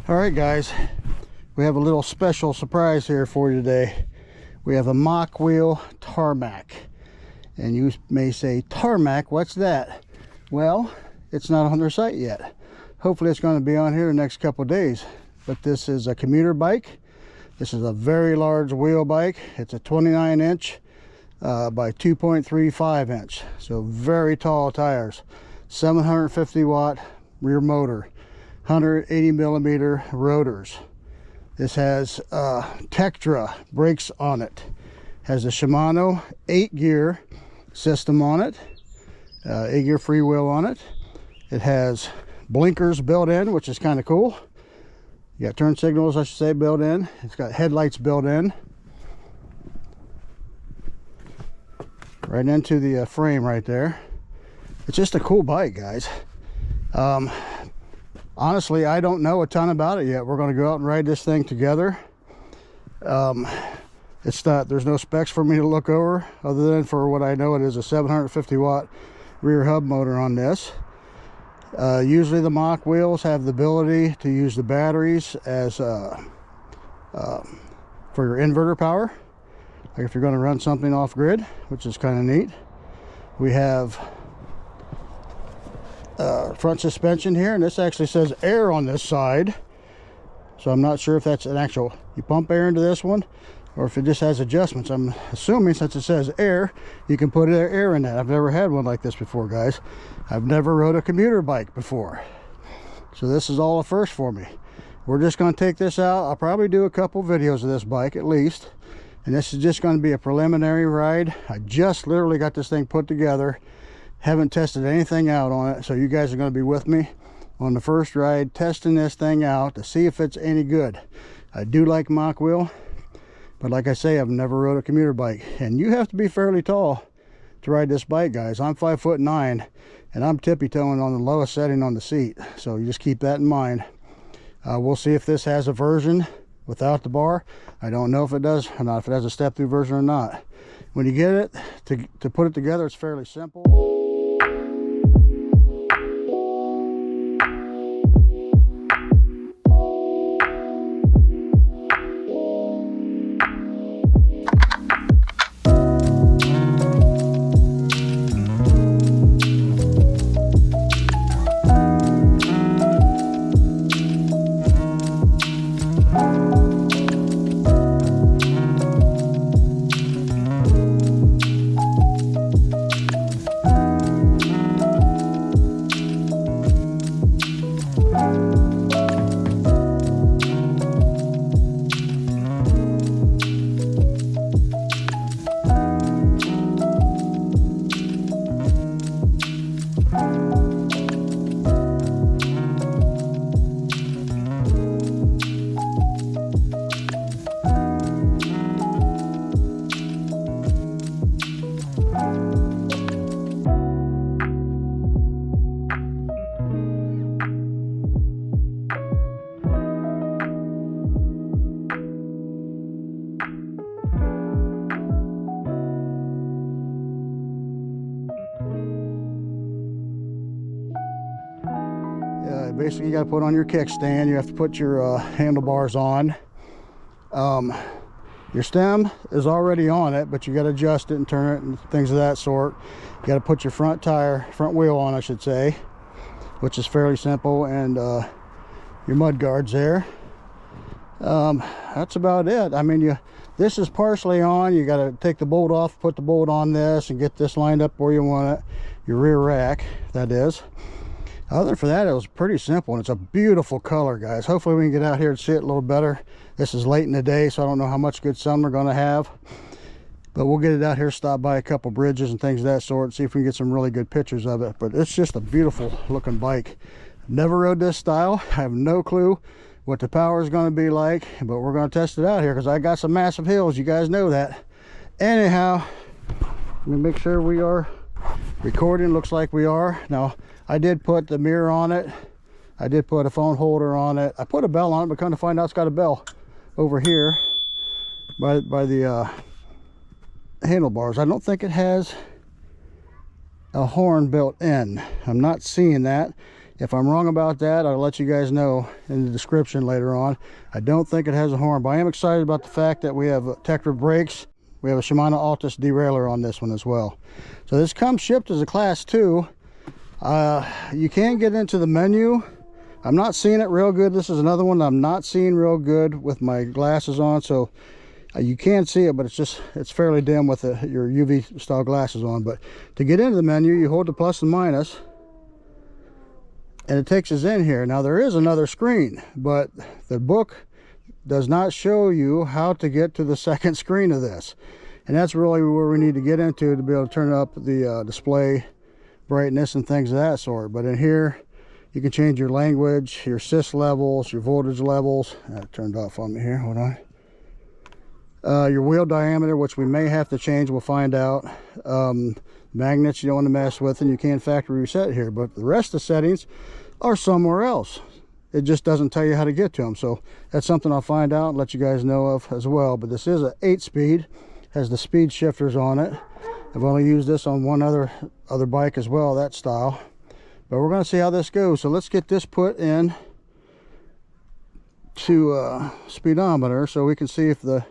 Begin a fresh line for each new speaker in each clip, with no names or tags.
All right, guys, we have a little special surprise here for you today. We have a MOKWHEEL Tarmac, and you may say, Tarmac, what's that? Well, it's not on their site yet. Hopefully it's going to be on here the next couple of days. But this is a commuter bike. This is a very large wheel bike. It's a 29-inch by 2.35 inch, so very tall tires. 750 watt rear motor, 180 millimeter rotors. This has Tetra brakes on it. Has a Shimano 8-gear system on it, 8-gear freewheel on it. It has blinkers built in, which is kind of cool. You got turn signals, I should say, built in. It's got headlights built in right into the frame right there. It's just a cool bike, guys. Honestly, I don't know a ton about it yet. We're going to go out and ride this thing together. There's no specs for me to look over other than for what I know it is a 750 watt rear hub motor on this. Usually the MOKWHEELs have the ability to use the batteries as for your inverter power, like if you're going to run something off grid, which is kind of neat. We have front suspension here, and this actually says air on this side, so I'm not sure if that's an actual, you pump air into this one or if it just has adjustments. I'm assuming since it says air, you can put air in that. I've never had one like this before, guys. I've never rode a commuter bike before, so this is all a first for me. We're just going to take this out. I'll probably do a couple videos of this bike at least, and this is just going to be a preliminary ride. I just literally got this thing put together, haven't tested anything out on it, so you guys are going to be with me on the first ride testing this thing out to see if it's any good. I do like MOKWHEEL, but like I say, I've never rode a commuter bike, and you have to be fairly tall to ride this bike, guys. I'm 5'9", and I'm tippy-toeing on the lowest setting on the seat, so you just keep that in mind. We'll see if this has a version without the bar. I don't know if it does or not, if it has a step-through version or not. When you get it to put it together, it's fairly simple. Basically, you got to put on your kickstand. You have to put your handlebars on. Your stem is already on it, but you got to adjust it and turn it and things of that sort. You got to put your front wheel on, I should say, which is fairly simple, and your mud guards there. That's about it. I mean, this is partially on. You got to take the bolt off, put the bolt on this, and get this lined up where you want it. Your rear rack, that is. Other than that, it was pretty simple, and it's a beautiful color, guys. Hopefully we can get out here and see it a little better. This is late in the day, so I don't know how much good sun we're going to have, but we'll get it out here, stop by a couple bridges and things of that sort, see if we can get some really good pictures of it. But it's just a beautiful looking bike. Never rode this style. I have no clue what the power is going to be like, but we're going to test it out here because I got some massive hills. You guys know that. Anyhow, let me make sure we are recording. Looks like we are. Now, I did put the mirror on it. I did put a phone holder on it. I put a bell on it, but come to find out it's got a bell over here by the handlebars. I don't think it has a horn built in. I'm not seeing that. If I'm wrong about that, I'll let you guys know in the description later on. I don't think it has a horn, but I am excited about the fact that we have Tetra brakes. We have a Shimano Altus derailleur on this one as well. So this comes shipped as a class 2. You can get into the menu. I'm not seeing it real good. This is another one I'm not seeing real good with my glasses on. So you can see it, but it's fairly dim with your UV style glasses on. But to get into the menu, you hold the plus and minus, and it takes us in here. Now there is another screen, but the book does not show you how to get to the second screen of this. And that's really where we need to get into to be able to turn up the display brightness and things of that sort. But in here, you can change your language, your sys levels, your voltage levels. That turned off on me here, hold on. Your wheel diameter, which we may have to change, we'll find out. Magnets you don't want to mess with, and you can factory reset here, but the rest of the settings are somewhere else. It just doesn't tell you how to get to them. So that's something I'll find out and let you guys know of as well. But this is an 8-speed, has the speed shifters on it. I've only used this on one other bike as well, that style. But we're going to see how this goes. So let's get this put in to speedometer so we can see if the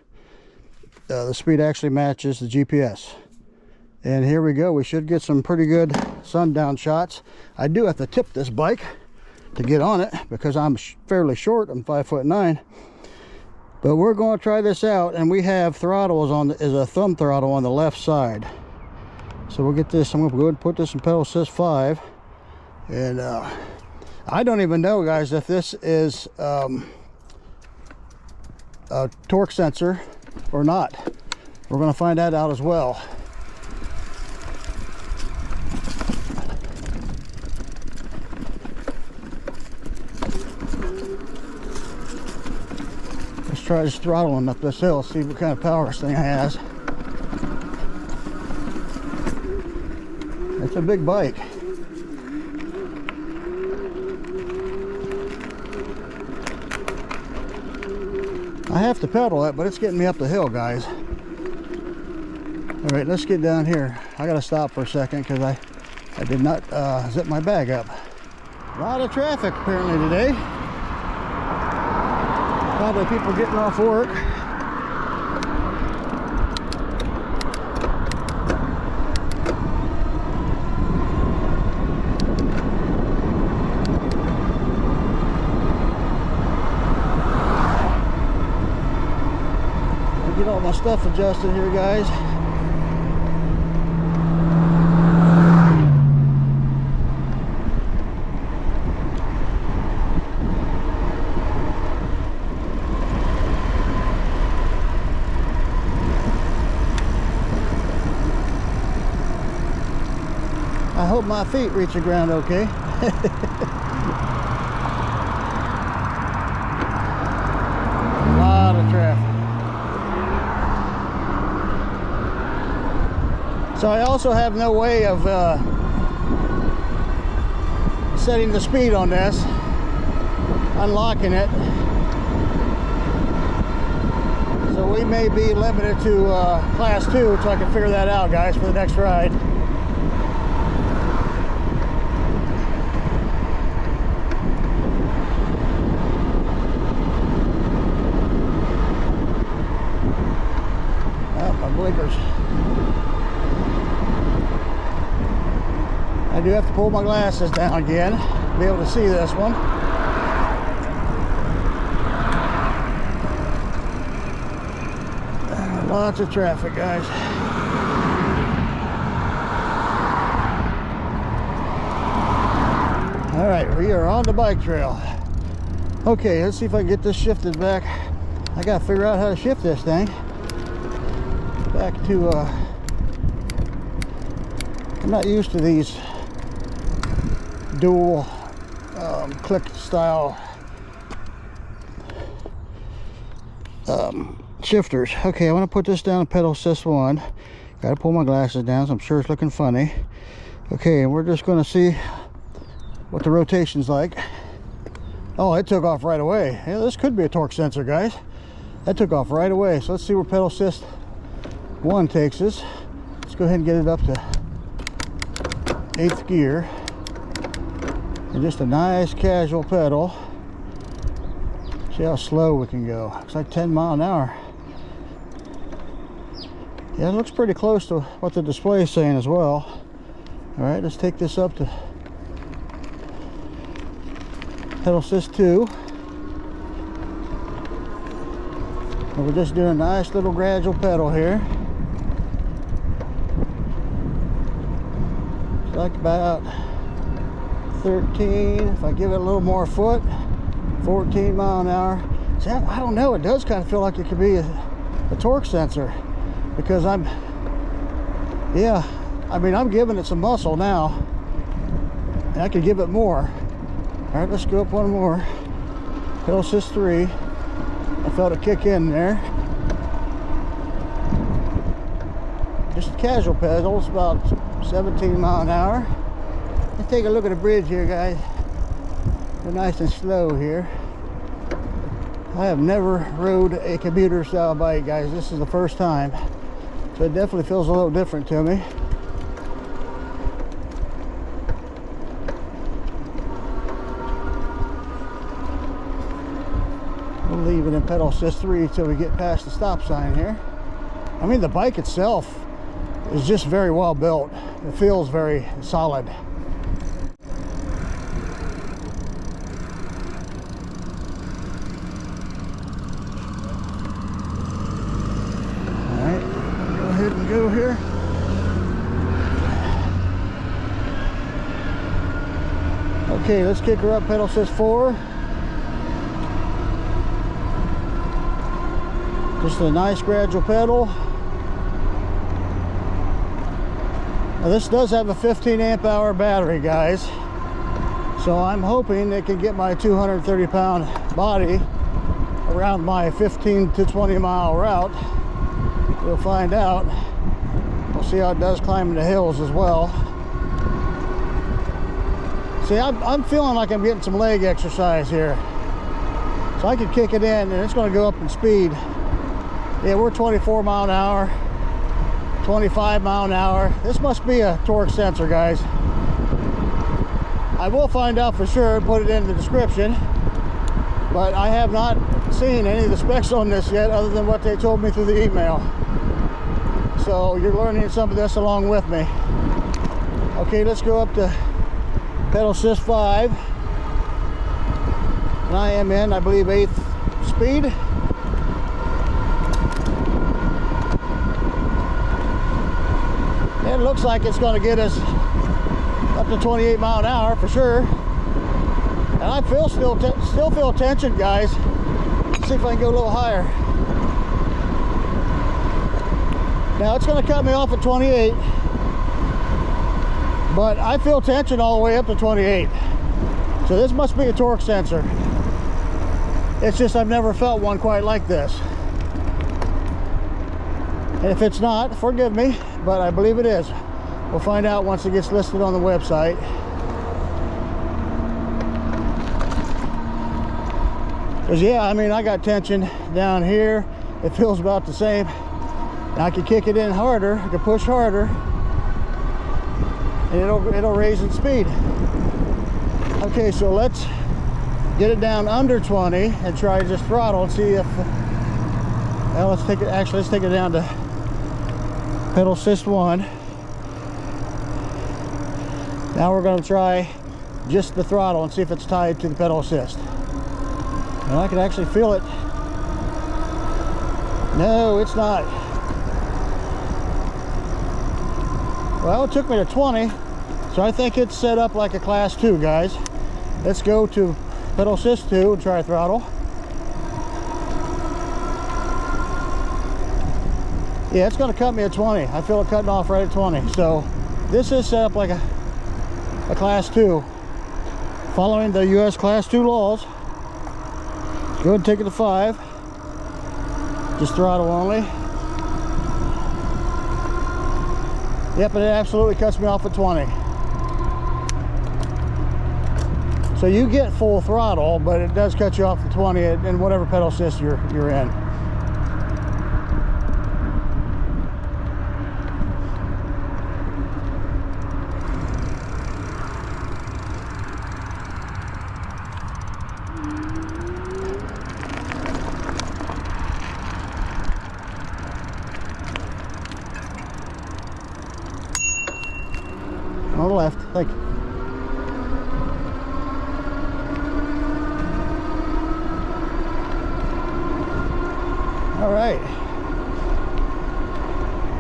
speed actually matches the GPS. And here we go. We should get some pretty good sundown shots. I do have to tip this bike to get on it because I'm fairly short. I'm 5'9". But we're going to try this out, and we have throttles on is a thumb throttle on the left side. So we'll get this. I'm going to go ahead and put this in pedal assist 5. And I don't even know, guys, if this is a torque sensor or not. We're going to find that out as well. Let's try just throttling up this hill, see what kind of power this thing has. It's a big bike. I have to pedal it, but it's getting me up the hill, guys. All right, let's get down here. I gotta stop for a second because I did not zip my bag up. A lot of traffic apparently today. Probably people getting off work. Get all my stuff adjusted here, guys. I hope my feet reach the ground okay. A lot of traffic. So I also have no way of setting the speed on this, unlocking it. So we may be limited to class 2, so I can figure that out, guys, for the next ride. Oh, my blinkers. I do have to pull my glasses down again to be able to see this one. Lots of traffic, guys. All right, we are on the bike trail. Okay, let's see if I can get this shifted back. I gotta figure out how to shift this thing back to I'm not used to these dual click style shifters. Okay, I want to put this down in pedal assist 1. Gotta pull my glasses down, so I'm sure it's looking funny. Okay, and we're just going to see what the rotation's like. Oh, it took off right away. Yeah, this could be a torque sensor, guys. That took off right away. So let's see where pedal assist 1 takes us. Let's go ahead and get it up to 8th gear. And just a nice casual pedal. See how slow we can go. Looks like 10 miles an hour. Yeah, it looks pretty close to what the display is saying as well. All right, let's take this up to pedal assist 2. And we're just doing a nice little gradual pedal here. It's like about 13. If I give it a little more foot, 14 mile an hour. See, I don't know, it does kind of feel like it could be a torque sensor, because I'm giving it some muscle now, and I could give it more. All right, let's go up one more. Pedal assist 3. I felt it kick in there. Just a casual pedal. It's about 17 mile an hour. Let's take a look at the bridge here, guys. We're nice and slow here. I have never rode a commuter style bike, guys. This is the first time, so it definitely feels a little different to me. We'll leave it in pedal assist 3 until we get past the stop sign here. I mean, the bike itself is just very well built. It feels very solid. And go here. Okay, let's kick her up, pedal assist 4. Just a nice gradual pedal. Now, this does have a 15 amp hour battery, guys, so I'm hoping it can get my 230 pound body around my 15 to 20 mile route. We'll find out. We'll see how it does climbing the hills as well. See, I'm feeling like I'm getting some leg exercise here. So I could kick it in, and it's going to go up in speed. Yeah, we're 24 mile an hour, 25 mile an hour. This must be a torque sensor, guys. I will find out for sure and put it in the description. But I have not seen any of the specs on this yet, other than what they told me through the email. So you're learning some of this along with me. Okay, let's go up to pedal assist 5. And I am in, I believe, 8th speed. It looks like it's going to get us up to 28 mile an hour for sure. And I feel still feel tension, guys. Let's see if I can go a little higher. Now it's going to cut me off at 28, but I feel tension all the way up to 28. So this must be a torque sensor. It's just I've never felt one quite like this. And if it's not, forgive me, but I believe it is. We'll find out once it gets listed on the website. Because yeah, I mean, I got tension down here. It feels about the same. Now I can kick it in harder, I can push harder, and it'll raise in speed. Okay, so let's get it down under 20 and try to just throttle and see if, well, let's take it down to pedal assist 1. Now we're going to try just the throttle and see if it's tied to the pedal assist. And I can actually feel it. No, it's not. Well, it took me to 20, so I think it's set up like a class 2, guys. Let's go to pedal assist 2 and try throttle. Yeah, it's going to cut me at 20. I feel it cutting off right at 20. So this is set up like a class 2, following the US class 2 laws. Go ahead and take it to 5. Just throttle only. Yep, and it absolutely cuts me off at 20. So you get full throttle, but it does cut you off at 20 in whatever pedal assist you're in. the left. Thank you. All right.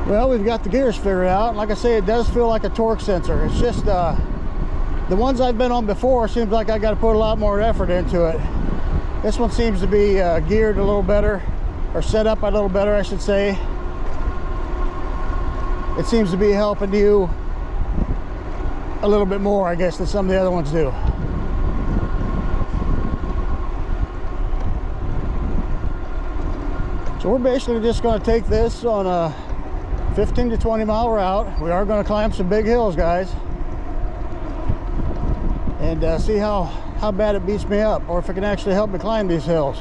Well, we've got the gears figured out. Like I say, it does feel like a torque sensor. It's just the ones I've been on before seems like I got to put a lot more effort into it. This one seems to be geared a little better, or set up a little better, I should say. It seems to be helping you a little bit more, I guess, than some of the other ones do. So we're basically just going to take this on a 15 to 20 mile route. We are going to climb some big hills, guys, and see how bad it beats me up, or if it can actually help me climb these hills.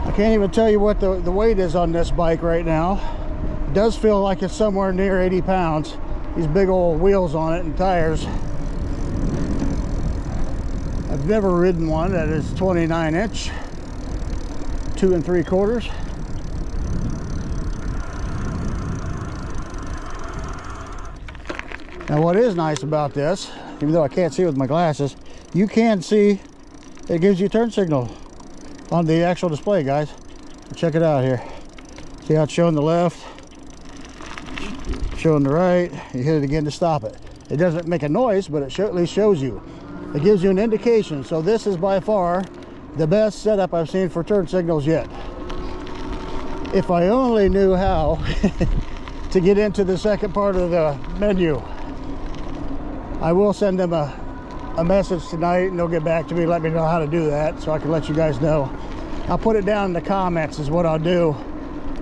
I can't even tell you what the weight is on this bike right now. It does feel like it's somewhere near 80 pounds. These big old wheels on it and tires. I've never ridden one that is 29 inch, 2 3/4. Now what is nice about this, even though I can't see with my glasses, you can see it gives you turn signal on the actual display, guys. Check it out here. See how it's showing the left, showing the right. You hit it again to stop it. It doesn't make a noise, but it at least shows you. It gives you an indication. So this is by far the best setup I've seen for turn signals yet. If I only knew how to get into the second part of the menu. I will send them a message tonight, and they'll get back to me, let me know how to do that, so I can let you guys know. I'll put it down in the comments is what I'll do.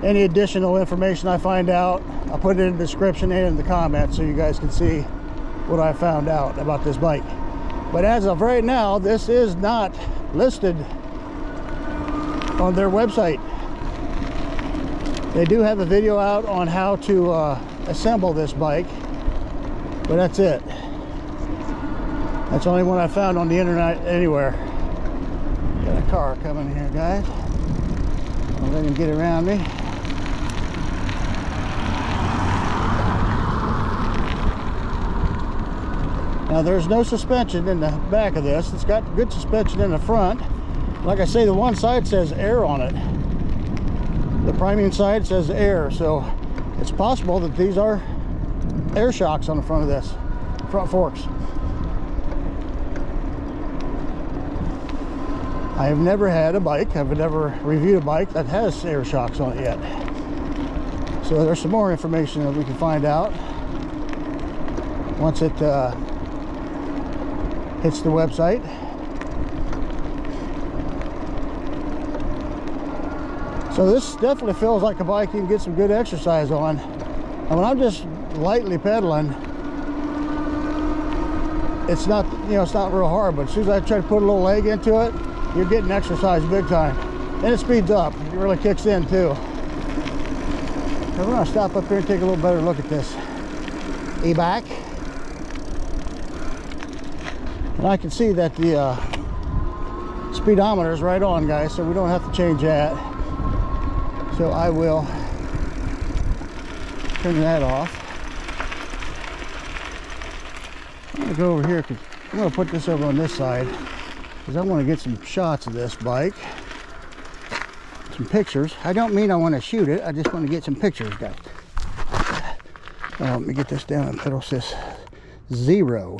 Any additional information I find out, I'll put it in the description and in the comments so you guys can see what I found out about this bike. But as of right now, this is not listed on their website. They do have a video out on how to assemble this bike, but that's it. That's the only one I found on the internet anywhere. Got a car coming here, guys. I'll let him get around me. Now there's no suspension in the back of this. It's got good suspension in the front. Like I say, the one side says air on it. The priming side says air, so it's possible that these are air shocks on the front of this, front forks. I have never had a bike, I've never reviewed a bike that has air shocks on it yet. So there's some more information that we can find out once it hits the website. So this definitely feels like a bike you can get some good exercise on. And when I'm just lightly pedaling, it's not, you know, it's not real hard, but as soon as I try to put a little leg into it, you're getting exercise big time. And it speeds up. It really kicks in too. So we're gonna stop up here and take a little better look at this Ebike. And I can see that the speedometer is right on, guys, so we don't have to change that. So I will turn that off. I'm gonna go over here because I'm gonna put this over on this side because I want to get some shots of this bike, some pictures. I don't mean I want to shoot it, I just want to get some pictures, guys. Let me get this down and pedal assist 0.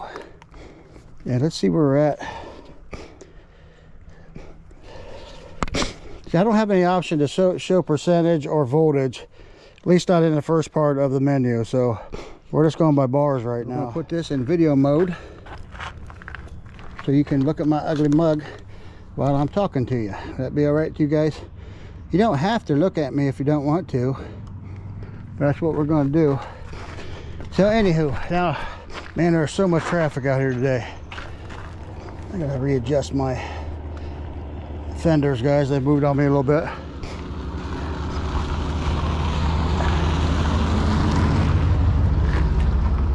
Yeah, let's see where we're at. See, I don't have any option to show percentage or voltage, at least not in the first part of the menu, so we're just going by bars right now. I'm gonna put this in video mode so you can look at my ugly mug while I'm talking to you. That'd be all right with you guys? You don't have to look at me if you don't want to. That's what we're going to do. So anywho, now, man, there's so much traffic out here today. I gotta readjust my fenders, guys. They moved on me a little bit.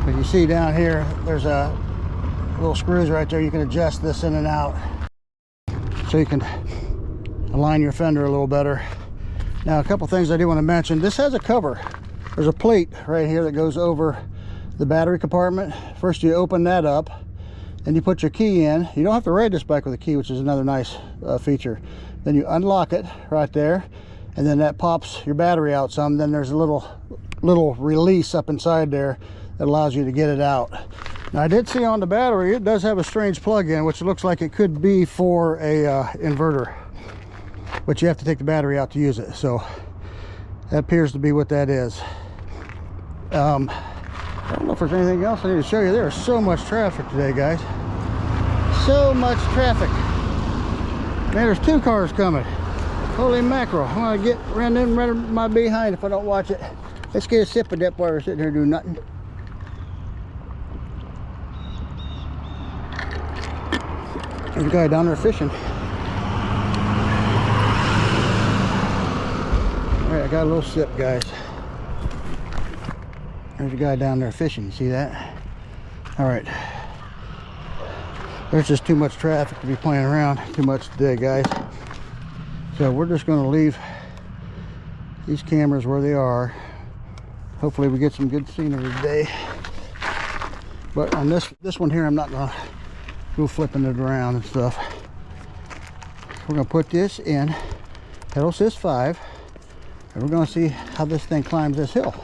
But you see down here, there's a little screws right there. You can adjust this in and out so you can align your fender a little better. Now, a couple things I do want to mention. This has a cover there's a plate right here that goes over the battery compartment. First you open that up and you put your key in. You don't have to ride this bike with a key, which is another nice feature. Then you unlock it right there, and then that pops your battery out some. Then there's a little release up inside there that allows you to get it out. Now I did see on the battery it does have a strange plug-in, which looks like it could be for a inverter, but you have to take the battery out to use it. So that appears to be what that is. I don't know if there's anything else I need to show you. There is so much traffic today, guys. So much traffic. Man, there's 2 cars coming. Holy mackerel. I'm gonna get run my behind if I don't watch it. Let's get a sip of that while we're sitting here doing nothing. There's a guy down there fishing. Alright, I got a little sip, guys. There's a guy down there fishing. You see that? Alright. There's just too much traffic to be playing around too much today, guys. So we're just going to leave these cameras where they are. Hopefully we get some good scenery today. But on this one here, I'm not going to go flipping it around and stuff. We're going to put this in pedal assist 5, and we're going to see how this thing climbs this hill.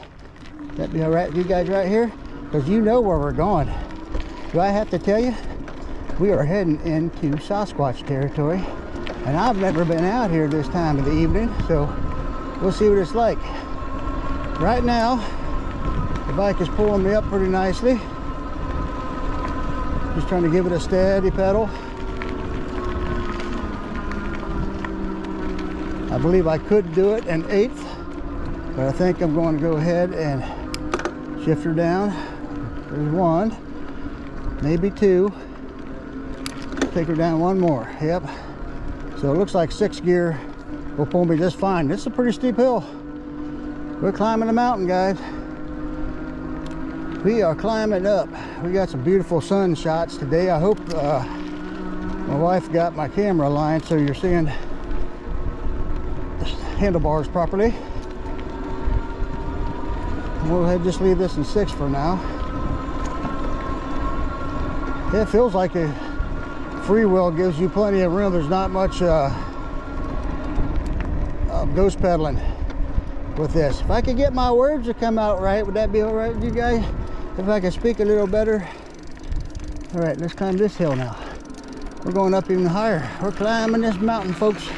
That be all right with you guys right here? Because you know where we're going. Do I have to tell you? We are heading into Sasquatch territory, and I've never been out here this time of the evening, so we'll see what it's like. Right now, the bike is pulling me up pretty nicely. Just trying to give it a steady pedal. I believe I could do it an 1/8, but I think I'm going to go ahead and shift her down. There's 1, maybe 2. Take her down 1 more. Yep. So it looks like 6th gear will pull me just fine. This is a pretty steep hill. We're climbing a mountain, guys. We are climbing up. We got some beautiful sun shots today. I hope my wife got my camera aligned so you're seeing the handlebars properly. We'll go ahead and just leave this in 6 for now. It feels like a free wheel gives you plenty of room. There's not much ghost pedaling with this. If I could get my words to come out right, would that be all right with you guys? If I could speak a little better. All right, let's climb this hill now. We're going up even higher. We're climbing this mountain, folks.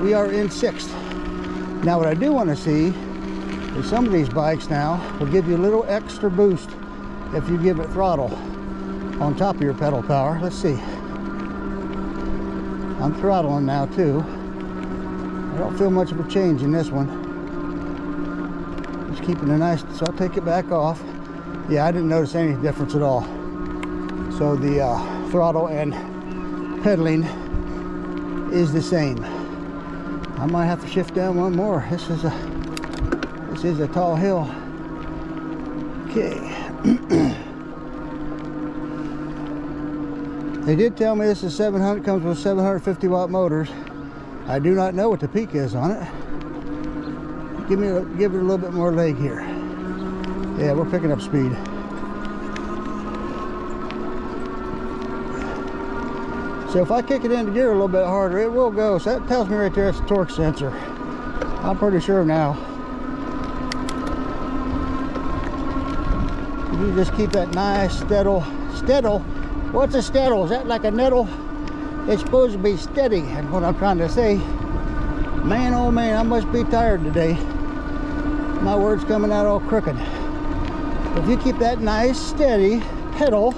We are in 6th. Now what I do want to see is some of these bikes now will give you a little extra boost if you give it throttle on top of your pedal power. Let's see. I'm throttling now too. I don't feel much of a change in this one. Just keeping it nice, so I'll take it back off. Yeah, I didn't notice any difference at all. So the throttle and pedaling is the same. I might have to shift down 1 more. This is a tall hill. Okay. They did tell me this is 700, comes with 750 watt motors. I do not know what the peak is on it. Give it a little bit more leg here. Yeah, we're picking up speed. So if I kick it into gear a little bit harder, it will go. So that tells me right there it's a torque sensor. I'm pretty sure now. You just keep that nice steddle. What's a steddle? Is that like a nettle? It's supposed to be steady, that's what I'm trying to say. Man, oh man, I must be tired today. My words coming out all crooked. If you keep that nice, steady pedal,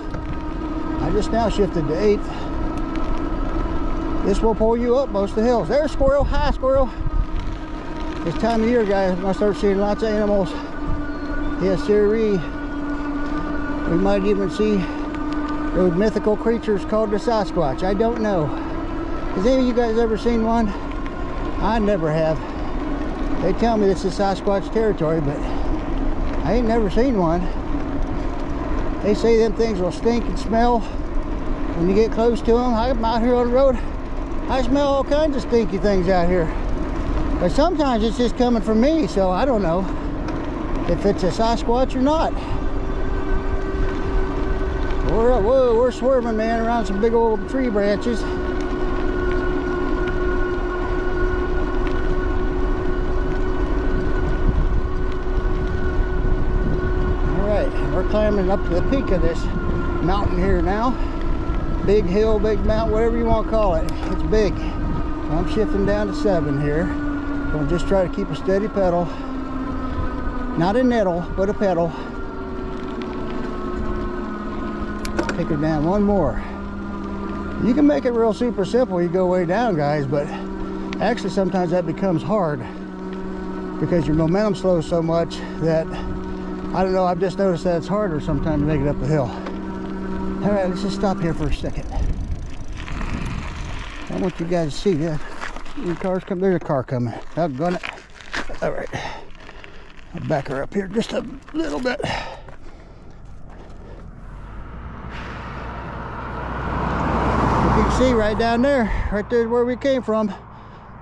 I just now shifted to 8th. This will pull you up most of the hills. There's a squirrel. Hi, squirrel. This time of year, guys, I'm going to start seeing lots of animals. Yes, sirree. We might even see those mythical creatures called the Sasquatch. I don't know. Has any of you guys ever seen one? I never have. They tell me this is Sasquatch territory, but I ain't never seen one. They say them things will stink and smell when you get close to them. I'm out here on the road. I smell all kinds of stinky things out here. But sometimes it's just coming from me, so I don't know. if it's a Sasquatch or not. Whoa, we're swerving, man, around some big old tree branches. Alright, we're climbing up to the peak of this mountain here now. Big hill, big mountain, whatever you want to call it. It's big. So I'm shifting down to 7 here. Gonna just try to keep a steady pedal. Not a nettle, but a pedal. Take her down one more. You can make it real super simple. You go way down, guys, but actually sometimes that becomes hard because your momentum slows so much that, I don't know, I've just noticed that it's harder sometimes to make it up the hill. All right, let's just stop here for a second. I want you guys to see that. The car's coming. There's a car coming. Doggone it. All right. I'll back her up here just a little bit. You can see right down there, right there where we came from.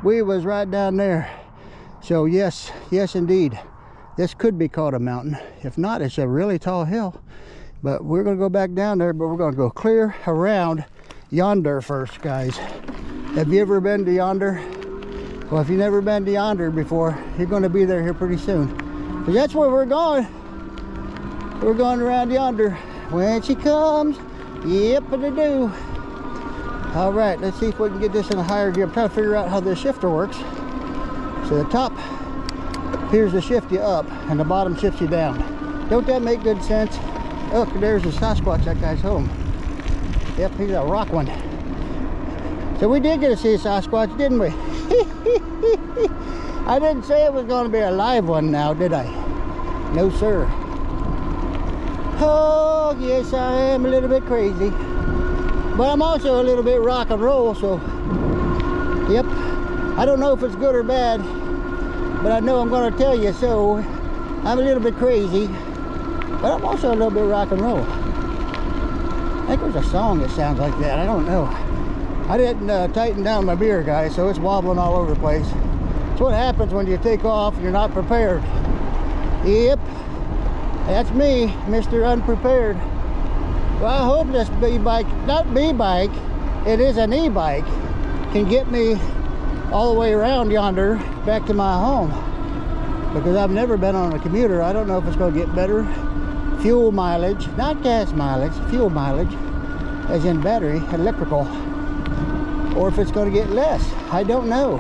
We was right down there. So yes, yes indeed. This could be called a mountain. If not, it's a really tall hill. But we're gonna go back down there, but we're gonna go clear around yonder first, guys. Have you ever been to yonder? Well, if you've never been to yonder before, you're gonna be there here pretty soon. But that's where we're going. We're going around yonder. When she comes, yip-a-da-doo. All right, let's see if we can get this in a higher gear. I'm trying to figure out how this shifter works. So the top appears to shift you up, and the bottom shifts you down. Don't that make good sense? Look, there's a Sasquatch. That guy's home. Yep, he's a rock one. So we did get to see a Sasquatch, didn't we? I didn't say it was going to be a live one now, did I? No, sir. Oh, yes, I am a little bit crazy. But I'm also a little bit rock and roll, so... Yep. I don't know if it's good or bad, but I know I'm going to tell you so. I'm a little bit crazy, but I'm also a little bit rock and roll. I think there's a song that sounds like that. I don't know. I didn't tighten down my beer, guys, so it's wobbling all over the place. That's what happens when you take off and you're not prepared. Yep, that's me, Mr. Unprepared. Well, I hope this B-bike, not B-bike, it is an e-bike, can get me all the way around yonder back to my home. Because I've never been on a commuter. I don't know if it's going to get better fuel mileage, not gas mileage, fuel mileage, as in battery, electrical, or if it's going to get less. I don't know.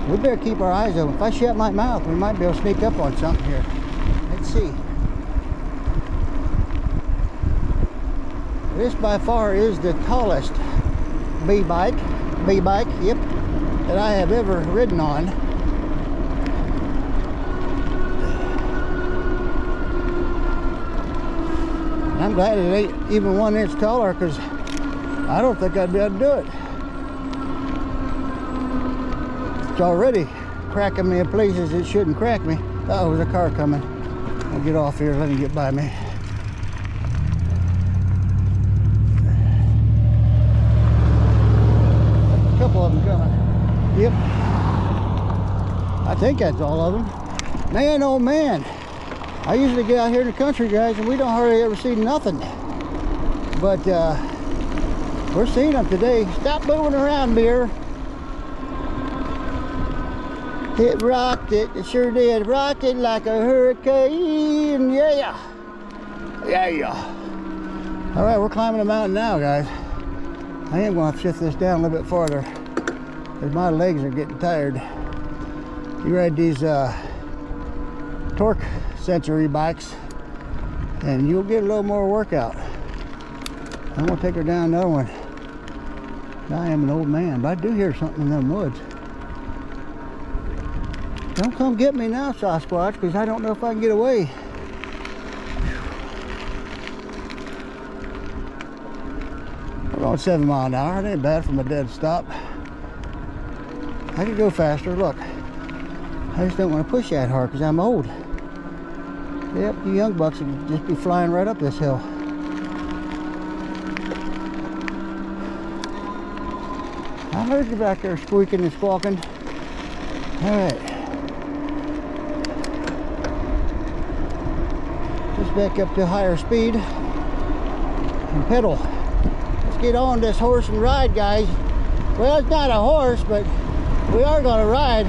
We better keep our eyes open. If I shut my mouth, we might be able to sneak up on something here. Let's see. This by far is the tallest B-bike, yep, that I have ever ridden on. I'm glad it ain't even 1 inch taller, because I don't think I'd be able to do it. It's already cracking me in places it shouldn't crack me. Uh-oh, there's a car coming. I'll get off here, let him get by me. A couple of them coming. Yep. I think that's all of them. Man, oh man. I usually get out here in the country, guys, and we don't hardly ever see nothing. But we're seeing them today. Stop moving around, beer. It rocked it. It sure did. Rocked it like a hurricane. Yeah. Yeah. All right, we're climbing the mountain now, guys. I am going to shift this down a little bit farther because my legs are getting tired. You ride these torque sensor e-bikes and you'll get a little more workout. I'm going to take her down another one. I am an old man, but I do hear something in them woods. Don't come get me now, Sasquatch, because I don't know if I can get away. We're going 7 miles an hour. It ain't bad from a dead stop. I could go faster. Look, I just don't want to push that hard because I'm old. Yep, you young bucks would just be flying right up this hill. I heard you back there squeaking and squawking. All right.
Let's back up to higher speed and pedal. Let's get on this horse and ride, guys. Well, it's not a horse, but we are going to ride.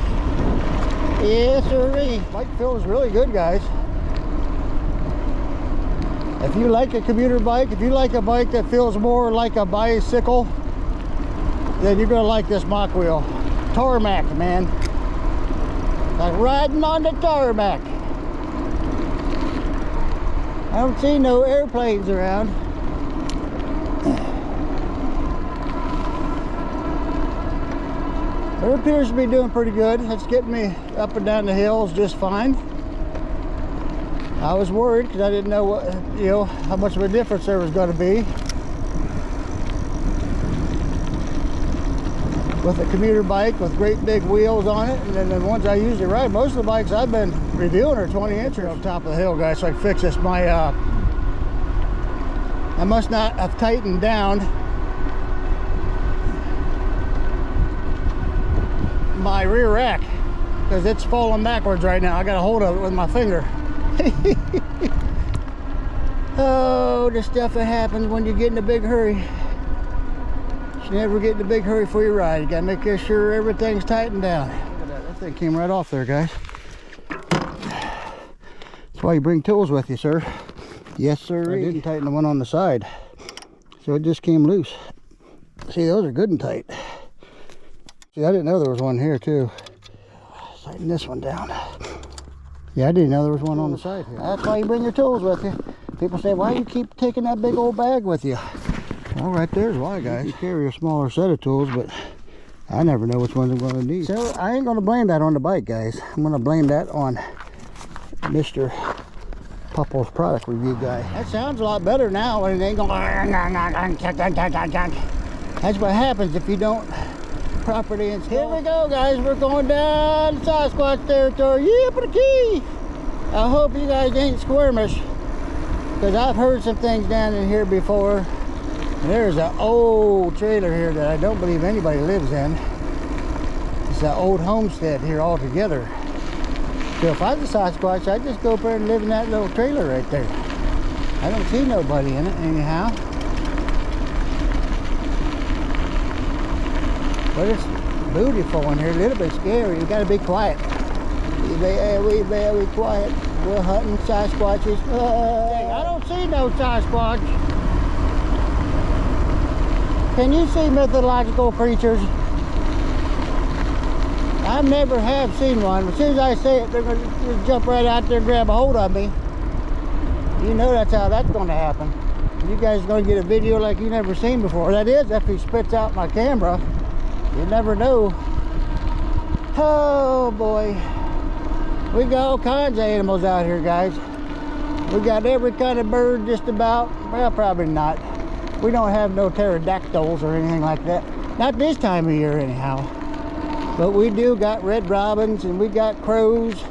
Yes, sirree.
Bike feels really good, guys. If you like a commuter bike, if you like a bike that feels more like a bicycle, then you're going to like this MOKWHEEL Tarmac, man. Like riding on the tarmac. I don't see no airplanes around. It appears to be doing pretty good. It's getting me up and down the hills just fine. I was worried because I didn't know what, how much of a difference there was going to be with a commuter bike with great big wheels on it, and then the ones I usually ride. Most of the bikes I've been reviewing are 20-incher on top of the hill, guys. So I can fix this. I must not have tightened down my rear rack because it's falling backwards right now. I got a hold of it with my finger. Oh, the stuff that happens when you get in a big hurry. You should never get in a big hurry before you ride. You gotta make sure everything's tightened down. Look at that. That thing came right off there, guys. That's why you bring tools with you, sir. Yes, sir. I didn't tighten the one on the side, so it just came loose. See, those are good and tight. See, I didn't know there was one here too. Tighten this one down. Yeah, I didn't know there was one on the side here. That's why you bring your tools with you. People say, why do you keep taking that big old bag with you? Well, right there's why, guys. You carry a smaller set of tools, but I never know which ones I'm going to need. So I ain't going to blame that on the bike, guys. I'm going to blame that on Mr. Popple's product review guy. That sounds a lot better now when it ain't going. That's what happens if you don't properly install. Here we go, guys. We're going down Sasquatch territory. Yippee-key! I hope you guys ain't squirmish, because I've heard some things down in here before. There's an old trailer here that I don't believe anybody lives in. It's an old homestead here altogether. So if I was a Sasquatch, I'd just go up there and live in that little trailer right there. I don't see nobody in it anyhow. But it's beautiful in here, a little bit scary. You gotta be quiet. We very quiet. We're hunting Sasquatches. I don't see no Sasquatch. Can you see mythological creatures? I never have seen one. As soon as I say it, they're going to jump right out there and grab a hold of me. You know that's how that's going to happen. You guys are going to get a video like you never seen before. That is, if he spits out my camera. You never know. Oh boy. We got all kinds of animals out here, guys. We got every kind of bird just about. Well, probably not. We don't have no pterodactyls or anything like that. Not this time of year anyhow. But we do got red robins, and we got crows,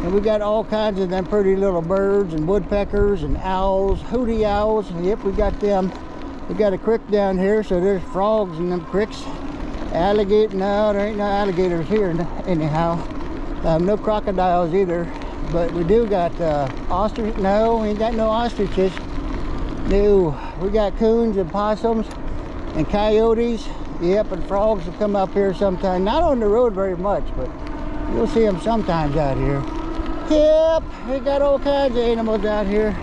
and we got all kinds of them pretty little birds, and woodpeckers and owls, hooty owls. Yep, we got them. We got a creek down here, so there's frogs in them creeks. Alligator, no, there ain't no alligators here anyhow. No crocodiles either. But we do got ostrich. No, we ain't got no ostriches. No, we got coons and possums and coyotes. Yep, and frogs will come up here sometime. Not on the road very much, but you'll see them sometimes out here. Yep, we got all kinds of animals out here.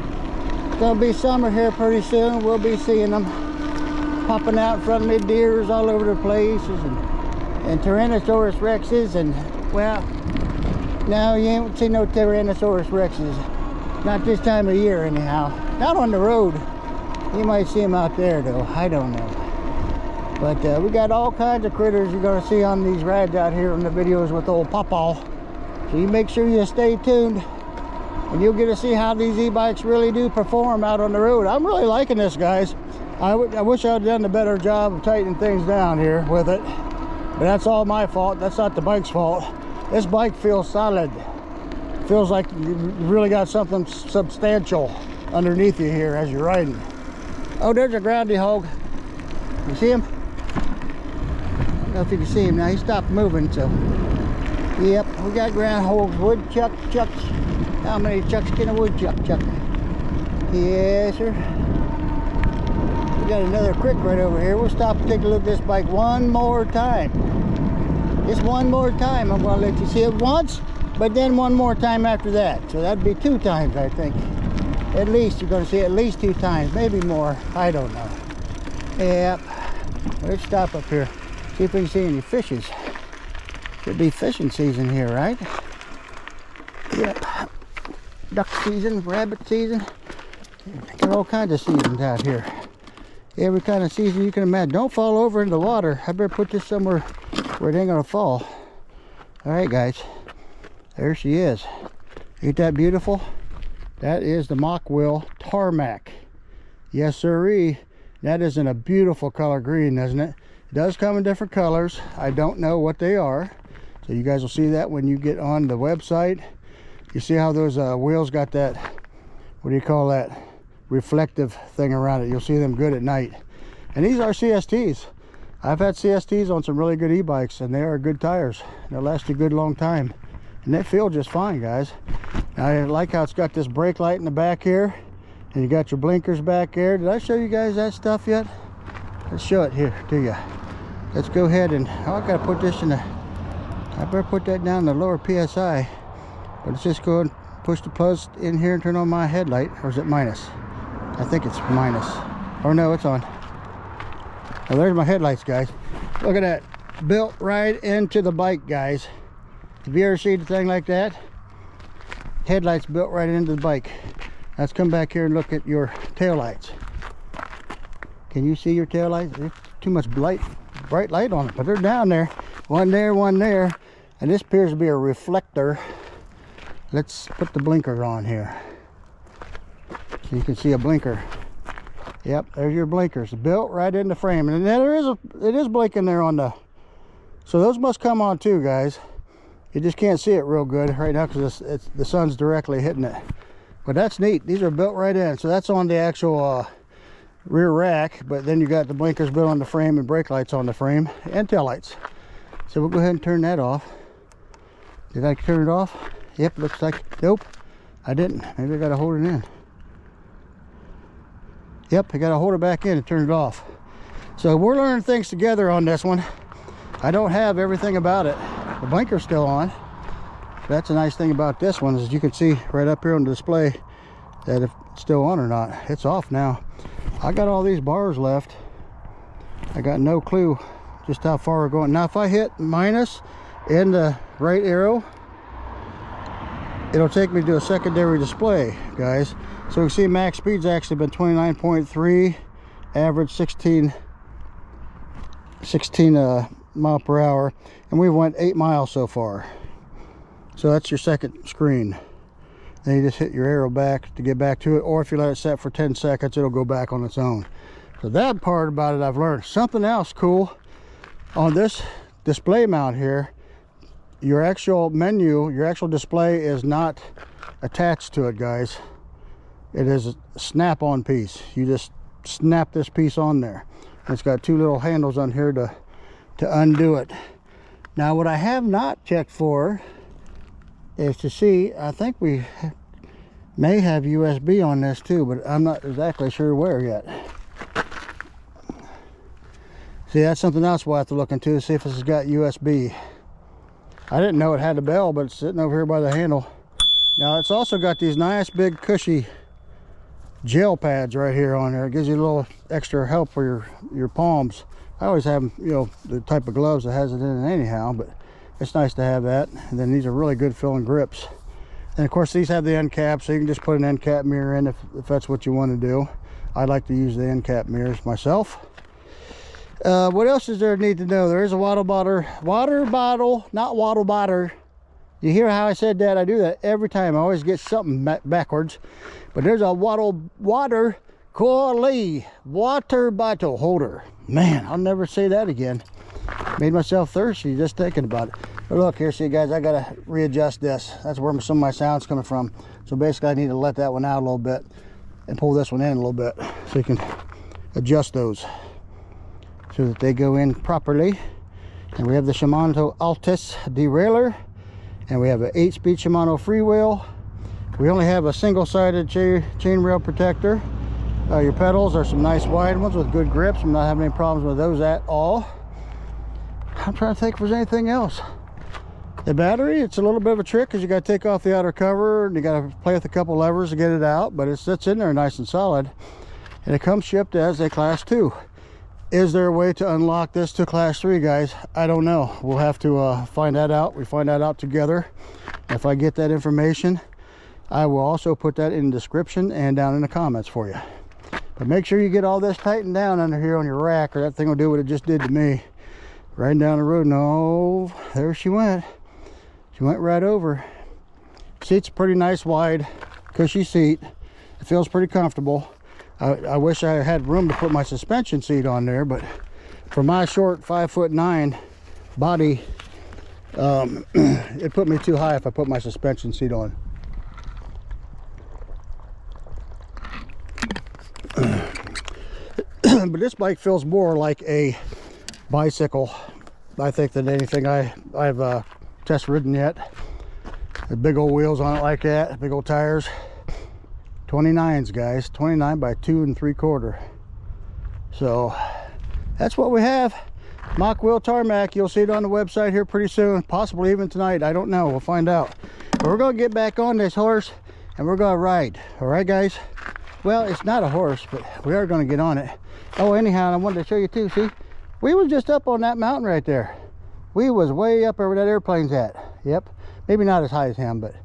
It's gonna be summer here pretty soon. We'll be seeing them popping out in front of me. Deers all over the places, and Tyrannosaurus Rexes, and well, no, you ain't see no Tyrannosaurus Rexes. Not this time of year anyhow. Not on the road. You might see them out there though, I don't know. But we got all kinds of critters you're going to see on these rides out here in the videos with old Pawpaw. So you make sure you stay tuned, and you'll get to see how these e-bikes really do perform out on the road. I'm really liking this, guys. I wish I'd done a better job of tightening things down here with it. But that's all my fault. That's not the bike's fault. This bike feels solid. Feels like you really got something substantial underneath you here as you're riding. Oh, there's a groundy hog. You see him? I don't know if you can see him now. He stopped moving, so. Yep, we got groundhogs, woodchucks, chucks. How many chucks can a woodchuck chuck?
Yes, sir. We got another creek right over here. We'll stop and take a look at this bike one more time. Just one more time. I'm going to let you see it once, but then one more time after that. So that'd be 2 times, I think. At least you're going to see it at least 2 times, maybe more. I don't know. Yep. Let's stop up here. See if we can see any fishes. Should be fishing season here, right? Yep. Duck season, rabbit season. Got all kinds of seasons out here. Every kind of season you can imagine. Don't fall over into the water. I better put this somewhere where it ain't gonna fall. All right, guys. There she is. Ain't that beautiful? That is the MOKWHEEL Tarmac. Yes, sirree. That is in a beautiful color green, isn't it? It does come in different colors. I don't know what they are. So you guys will see that when you get on the website. You see how those wheels got that, what do you call that, reflective thing around it. You'll see them good at night. And these are CSTs. I've had CSTs on some really good e-bikes, and they are good tires. They'll last you a good long time. And they feel just fine, guys. Now, I like how it's got this brake light in the back here. And you got your blinkers back there. Did I show you guys that stuff yet? Let's show it here to you. Let's go ahead and, oh, I gotta put this in the, I better put that down in the lower PSI. But let's just go and push the plus in here and turn on my headlight. Or is it minus? I think it's minus. Or no, it's on. Oh, there's my headlights, guys. Look at that. Built right into the bike, guys. Have you ever seen a thing like that? Headlights built right into the bike. Let's come back here and look at your tail lights. Can you see your tail lights? There's too much bright light on it, but they're down there. One there, one there. And this appears to be a reflector. Let's put the blinker on here. So you can see a blinker. Yep, there's your blinkers. Built right in the frame. And there is it is blinking there on the, so those must come on too, guys. You just can't see it real good right now because the sun's directly hitting it. But that's neat. These are built right in. So that's on the actual rear rack, but then you got the blinkers built on the frame and brake lights on the frame and tail lights. So we'll go ahead and turn that off. Did I turn it off? Yep, looks like, nope, I didn't. Maybe I gotta hold it in. Yep, I gotta hold it back in and turn it off. So we're learning things together on this one. I don't have everything about it. The blinker's still on. That's a nice thing about this one is you can see right up here on the display that if it's still on or not. It's off now. I got all these bars left. I got no clue just how far we're going. Now if I hit minus in the right arrow, it'll take me to a secondary display, guys. So you can see max speed's actually been 29.3, average 16 mile per hour, and we went 8 miles so far. So that's your second screen. Then you just hit your arrow back to get back to it, or if you let it set for 10 seconds, it'll go back on its own. So that part about it I've learned. Something else cool on this display mount here, your actual menu, your actual display is not attached to it, guys. It is a snap-on piece. You just snap this piece on there. And it's got 2 little handles on here to undo it. Now what I have not checked for is to see, I think we may have USB on this too, but I'm not exactly sure where yet. See, that's something else we'll have to look into to see if this has got USB. I didn't know it had a bell, but it's sitting over here by the handle. Now it's also got these nice big cushy gel pads right here on there. It gives you a little extra help for your palms. I always have, you know, the type of gloves that has it in it anyhow, but it's nice to have that. And then these are really good filling grips. And of course these have the end cap, so you can just put an end cap mirror in if that's what you want to do. I like to use the end cap mirrors myself. What else is there need to know? There is a water bottle, not water bottle. You hear how I said that? I do that every time. I always get something backwards. But there's a water bottle holder. Man, I'll never say that again. Made myself thirsty just thinking about it. But look here, see guys, I gotta readjust this. That's where some of my sound's coming from. So basically I need to let that one out a little bit and pull this one in a little bit so you can adjust those so that they go in properly. And we have the Shimano Altis derailleur, and we have an 8-speed Shimano freewheel.
We only have a single-sided chain rail protector. Your pedals are some nice wide ones with good grips. I'm not having any problems with those at all. I'm trying to think if there's anything else. The battery, it's a little bit of a trick because you got to take off the outer cover and you got to play with a couple levers to get it out, but it sits in there nice and solid. And it comes shipped as a Class 2. Is there a way to unlock this to Class 3, guys? I don't know. We'll have to find that out. We find that out together. If I get that information, I will also put that in the description and down in the comments for you. But make sure you get all this tightened down under here on your rack, or that thing will do what it just did to me. Riding down the road, no, there she went. She went right over. Seat's pretty nice, wide, cushy seat. It feels pretty comfortable. I wish I had room to put my suspension seat on there, but for my short 5'9" body, it put me too high if I put my suspension seat on. But this bike feels more like a bicycle, I think, than anything I've test ridden yet. The big old wheels on it like that, big old tires. 29s, guys, 29 by 2 3/4. So that's what we have. MOKWHEEL Tarmac. You'll see it on the website here pretty soon, possibly even tonight. I don't know, we'll find out. But we're gonna get back on this horse and we're gonna ride. All right, guys? Well, it's not a horse, but we are gonna get on it. Oh, anyhow, I wanted to show you too. See, we was just up on that mountain right there. We was way up where that airplane's at. Yep, maybe not as high as him, but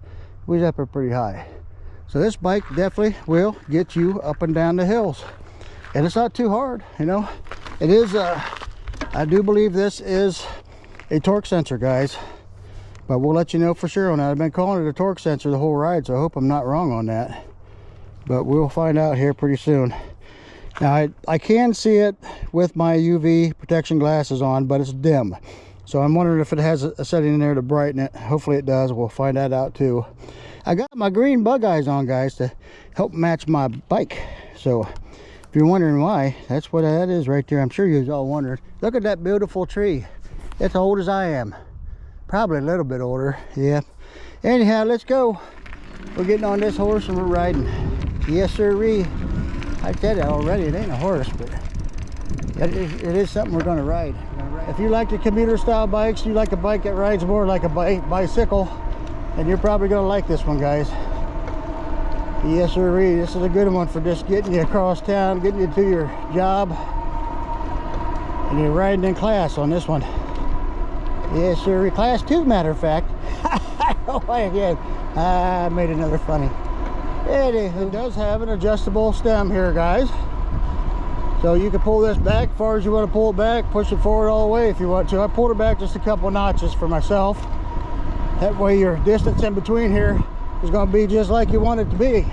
we was up there pretty high. So this bike definitely will get you up and down the hills, and it's not too hard, you know. It is I do believe this is a torque sensor, guys, but we'll let you know for sure on that. I've been calling it a torque sensor the whole ride, so I hope I'm not wrong on that, but we'll find out here pretty soon. Now I can see it with my UV protection glasses on, but it's dim, so I'm wondering if it has a setting in there to brighten it. Hopefully it does. We'll find that out too. I got my green bug eyes on, guys, to help match my bike. So if you're wondering why, that's what that is right there. I'm sure you're all wondering. Look at that beautiful tree. It's old as I am. Probably a little bit older, yeah. Anyhow, let's go. We're getting on this horse and we're riding. Yes, sirree. I said it already, it ain't a horse, but it is something we're gonna ride. If you like the commuter style bikes, you like a bike that rides more like a bicycle, and you're probably gonna like this one, guys. Yes, sirree. This is a good one for just getting you across town, getting you to your job, and you're riding in class on this one. Yes, sirree. Class 2, matter of fact. Oh, yeah. I made another funny. Anywho, it does have an adjustable stem here, guys. So you can pull this back as far as you want to pull it back, push it forward all the way if you want to. I pulled it back just a couple notches for myself. That way your distance in between here is going to be just like you want it to be.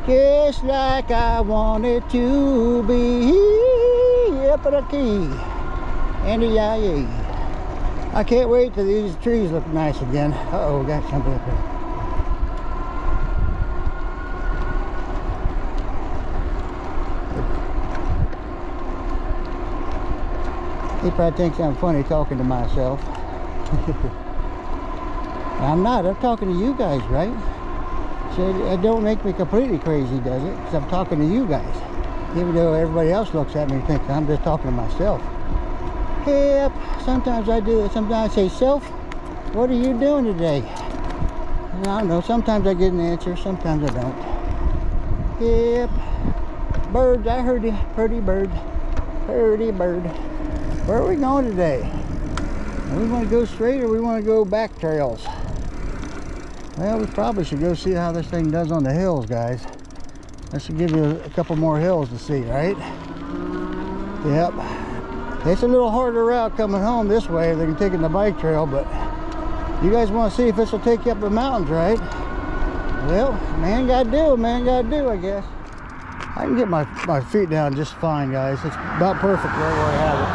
Just like I want it to be. Up at a key. And the I can't wait till these trees look nice again. Uh-oh, we got something up here. He probably thinks I'm funny talking to myself. I'm not. I'm talking to you guys, right? So it don't make me completely crazy, does it? Because I'm talking to you guys. Even though everybody else looks at me and thinks I'm just talking to myself. Yep, sometimes I do it. Sometimes I say, self, what are you doing today? And I don't know. Sometimes I get an answer. Sometimes I don't. Yep. Birds, I heard you. Pretty bird. Pretty bird. Where are we going today? We want to go straight or we want to go back trails? Well, we probably should go see how this thing does on the hills, guys. That should give you a couple more hills to see, right? Yep. It's a little harder route coming home this way than taking the bike trail, but you guys want to see if this will take you up the mountains, right? Well, man gotta do, man gotta do, I guess. I can get my feet down just fine, guys. It's about perfect right where I have it.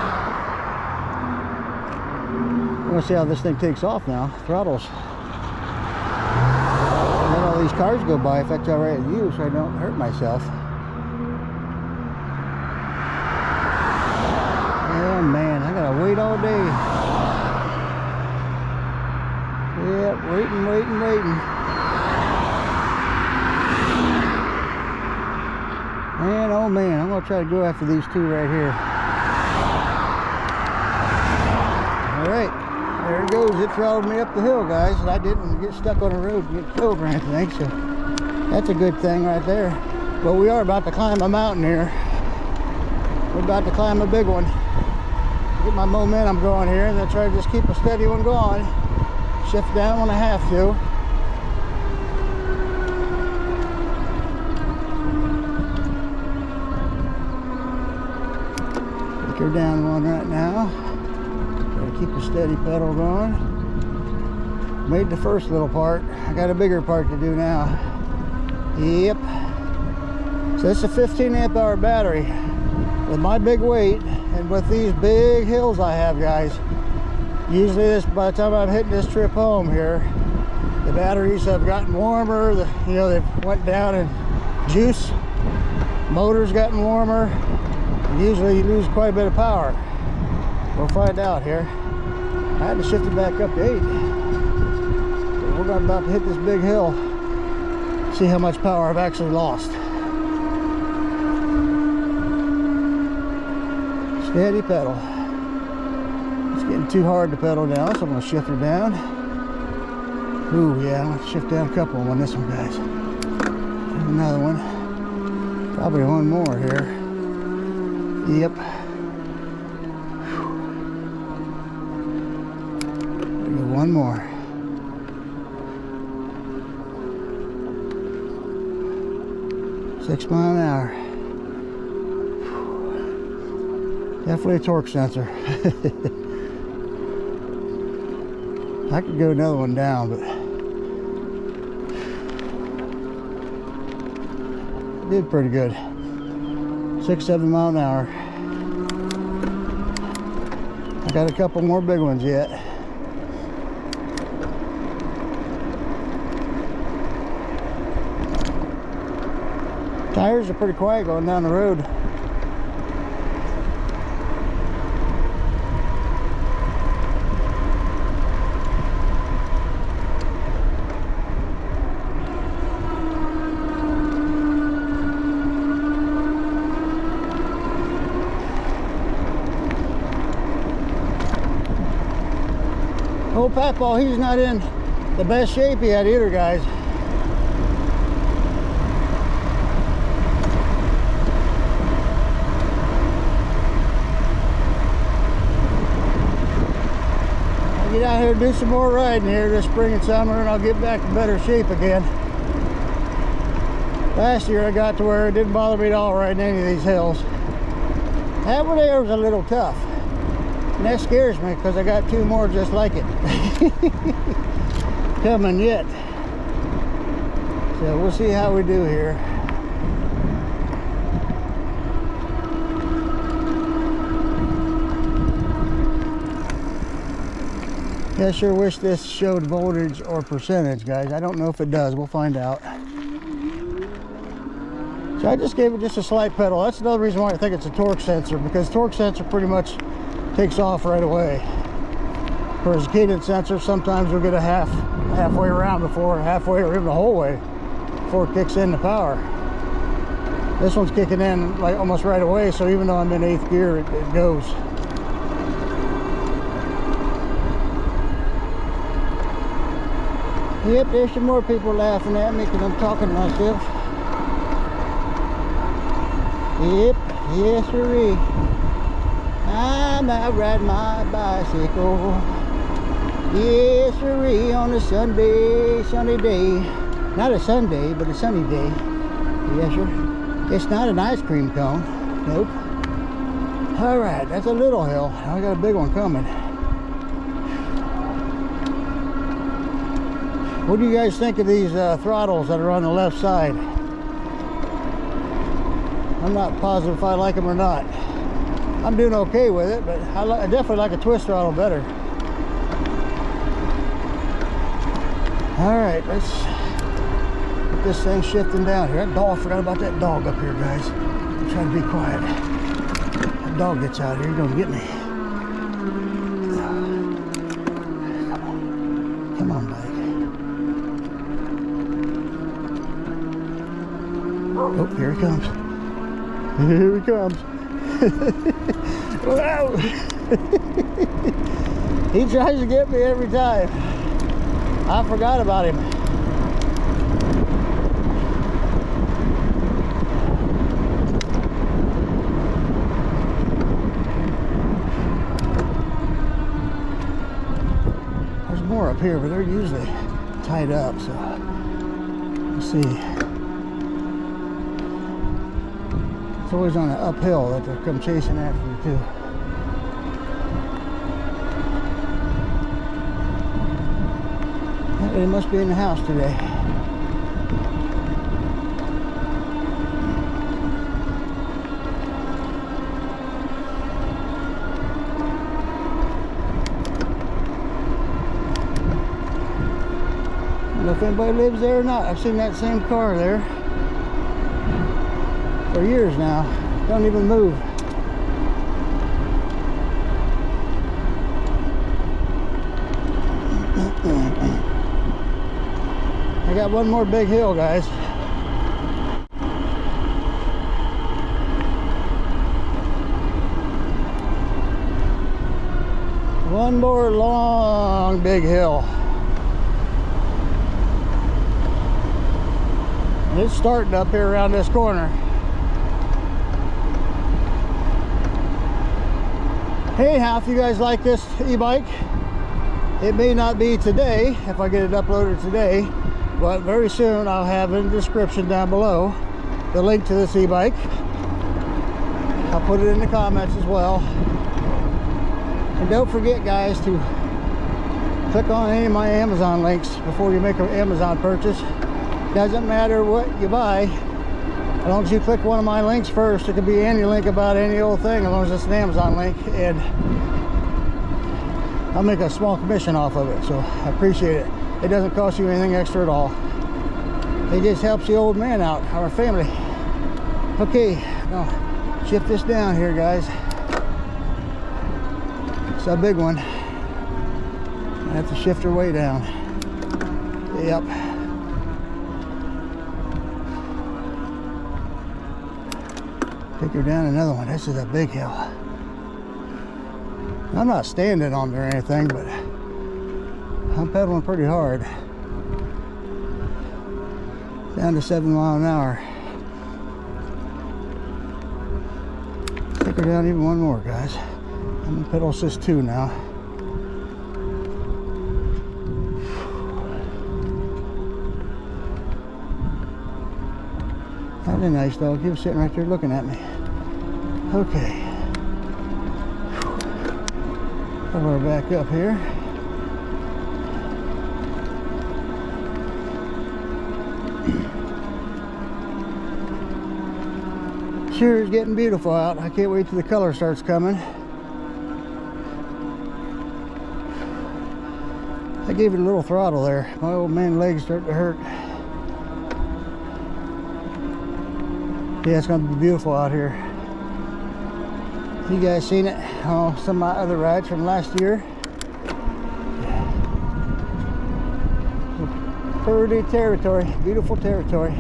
I want to see how this thing takes off now. Throttles. And then all these cars go by, if that's all right with you, so I don't hurt myself. Oh man, I gotta wait all day. Yeah, waiting.
going to try to go after these two right here. All right, there it goes. It throttled me up the hill, guys, and I didn't get stuck on the road and get killed or anything, so that's a good thing right there. But we are about to climb a mountain here. We're about to climb a big one. Get my momentum going here, and then try to just keep a steady one going. Shift down when I have to. Take her down one right now. Try to keep a steady pedal going. Made the first little part. I got a bigger part to do now. Yep. So it's a 15 amp hour battery. With my big weight and with these big hills I have, guys, usually this, by the time I'm hitting this trip home here, the batteries have gotten warmer. You know, they've went down in juice. Motor's gotten warmer. Usually you lose quite a bit of power. We'll find out here. I had to shift it back up to 8. So we're about to hit this big hill. See how much power I've actually lost. Steady pedal. It's getting too hard to pedal down, so I'm going to shift her down. Ooh, yeah, I'm going to shift down a couple on this one, guys. Another one. Probably one more here. Yep. One more. $6 miles an hour. Definitely a torque sensor. I could go another one down, but I did pretty good. 6-7 miles an hour. I got a couple more big ones yet. Tires are pretty quiet going down the road. Old Papaw, he's not in the best shape yet either, guys. I'll get out here and do some more riding here this spring and summer, and I'll get back to better shape again. Last year I got to where it didn't bother me at all riding any of these hills. That one there was a little tough. And that scares me because I got 2 more just like it coming yet. So we'll see how we do here. Yeah, I sure wish this showed voltage or percentage, guys. I don't know if it does. We'll find out. So I just gave it just a slight pedal. That's another reason why I think it's a torque sensor, because torque sensor pretty much takes off right away. Whereas a cadence sensor, sometimes you'll get a halfway around before, halfway or even the whole way before it kicks in the power. This one's kicking in like almost right away, so even though I'm in 8th gear, it goes. Yep, there's some more people laughing at me because I'm talking to myself. Yep, yes sirree. I'm out riding my bicycle. Yes sirree, on a sunny day. Not a Sunday, but a sunny day. Yes sir. It's not an ice cream cone. Nope. Alright, that's a little hill. Now I got a big one coming. What do you guys think of these throttles that are on the left side? I'm not positive if I like them or not. I'm doing okay with it, but I definitely like a twist throttle better. Alright, let's get this thing shifting down here. That dog, I forgot about that dog up here, guys. I'm trying to be quiet. That dog gets out here, he's gonna get me. Come on, buddy. Oh, here he comes.
Here he comes. Whoa. He tries to get me every time. I forgot about him. There's more up here, but they're usually tied up, so let's see. It's always on an uphill that they'll come chasing after you too. They must be in the house today. I don't know if anybody lives there or not. I've seen that same car there for years now. Don't even move. I got one more big hill, guys. One more long big hill. And it's starting up here around this corner. Anyhow, if you guys like this e-bike, it may not be today if I get it uploaded today, but very soon I'll have in the description down below the link to this e-bike. I'll put it in the comments as well. And don't forget, guys, to click on any of my Amazon links before you make an Amazon purchase. Doesn't matter what you buy, as long as you click one of my links first. It could be any link about any old thing, as long as it's an Amazon link, and I'll make a small commission off of it, so I appreciate it. It doesn't cost you anything extra at all. It just helps the old man out, our family. Okay, now shift this down here, guys. It's a big one. I have to shift her way down. Yep. Take her down another one. This is a big hill. I'm not standing on there or anything, but I'm pedaling pretty hard. Down to 7 miles an hour. Take her down even one more, guys. I'm gonna pedal assist 2 now. That'd be nice, dog. He was sitting right there looking at me. Okay. We're back up here. Sure is getting beautiful out. I can't wait till the color starts coming. I gave it a little throttle there. My old man legs start to hurt. Yeah, it's going to be beautiful out here. You guys seen it on some of my other rides from last year. Pretty territory, beautiful territory.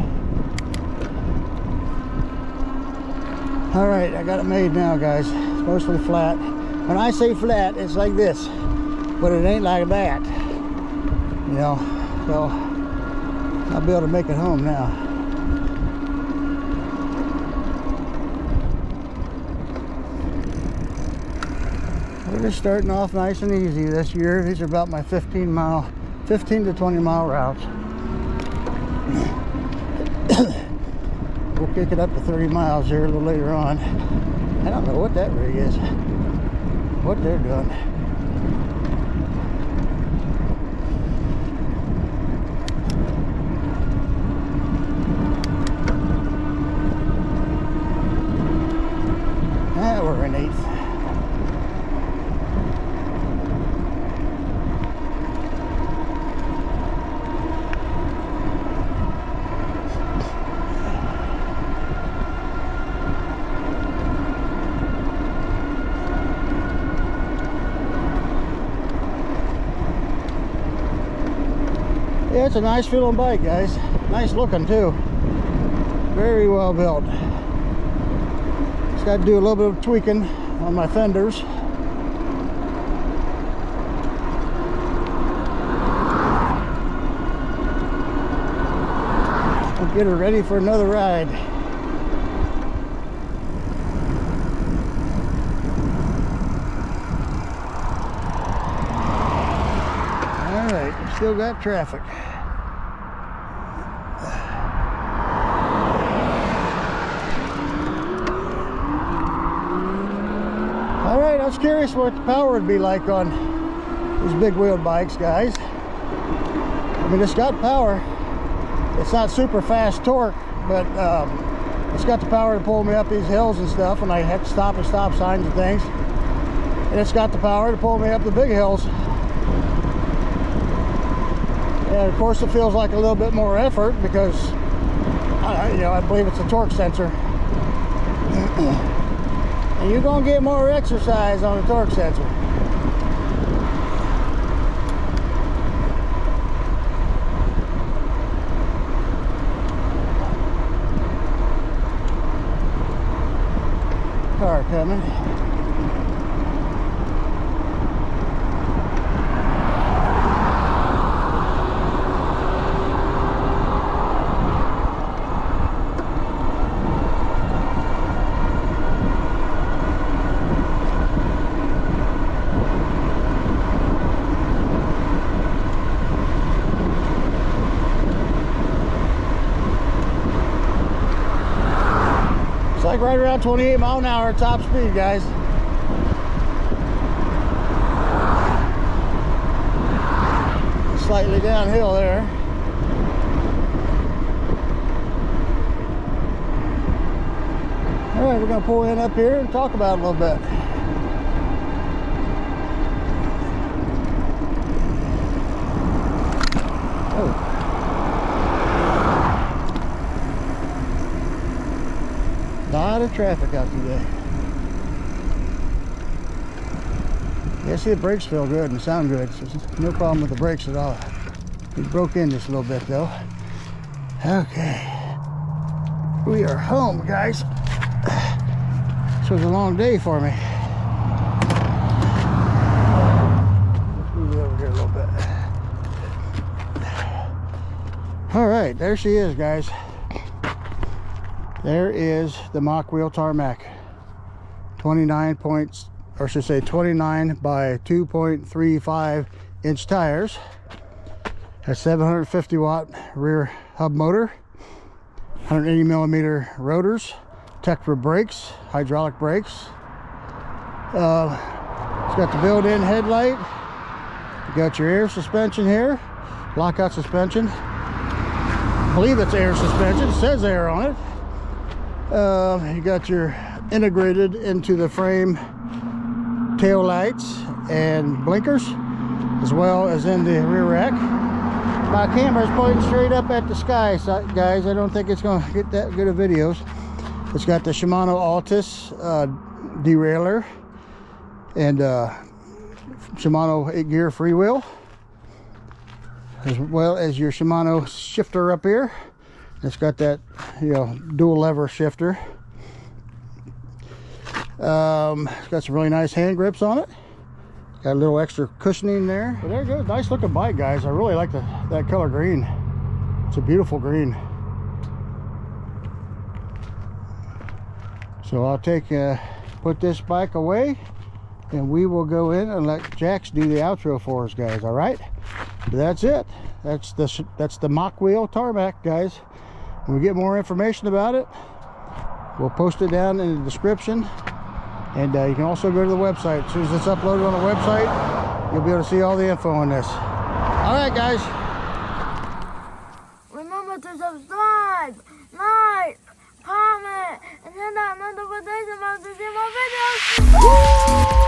All right, I got it made now, guys. It's mostly flat. When I say flat, it's like this, but it ain't like that. You know, so I'll be able to make it home now. We're just starting off nice and easy this year. These are about my 15 to 20 mile routes. We'll kick it up to 30 miles here a little later on. I don't know what that rig is, what they're doing. We're in 8th. Yeah, it's a nice feeling bike, guys. Nice looking too. Very well built. Just got to do a little bit of tweaking on my fenders. I'll get her ready for another ride. Alright, we still got traffic. Alright, I was curious what the power would be like on these big wheeled bikes, guys. I mean, it's got power. It's not super fast torque, but it's got the power to pull me up these hills and stuff when I have to stop at stop signs and things. And it's got the power to pull me up the big hills. And of course it feels like a little bit more effort because I believe it's a torque sensor. And you're gonna get more exercise on the torque sensor. Car coming. It's like right around 28 mile an hour top speed, guys. Slightly downhill there. All right, we're gonna pull in up here and talk about it a little bit. Oh. Lot of traffic out today. Yeah, see the brakes feel good and sound good, so no problem with the brakes at all. We broke in just a little bit though. Okay, we are home, guys. This was a long day for me. Let's move it over here a little bit. All right, there she is, guys. There is the MOKWHEEL Tarmac. 29 points, or should say 29 by 2.35 inch tires. Has 750 watt rear hub motor, 180 millimeter rotors, Tetra brakes, hydraulic brakes. It's got the built-in headlight. You got your air suspension here, lockout suspension. I believe it's air suspension. It says air on it. You got your integrated into the frame tail lights and blinkers, as well as in the rear rack. My camera's pointing straight up at the sky, so, guys. I don't think it's going to get that good of videos. It's got the Shimano Altus derailleur and Shimano 8-gear freewheel, as well as your Shimano shifter up here. It's got that, dual lever shifter. It's got some really nice hand grips on it. Got a little extra cushioning there. But there you go, nice looking bike, guys. I really like that color green. It's a beautiful green. So I'll put this bike away, and we will go in and let Jax do the outro for us, guys. All right, but that's it. That's the MOKWHEEL Tarmac, guys. When we get more information about it, we'll post it down in the description, and you can also go to the website. As soon as it's uploaded on the website, you'll be able to see all the info on this. All right, guys.
Remember to subscribe, like, comment, and hit that notification bell to see more videos. Woo!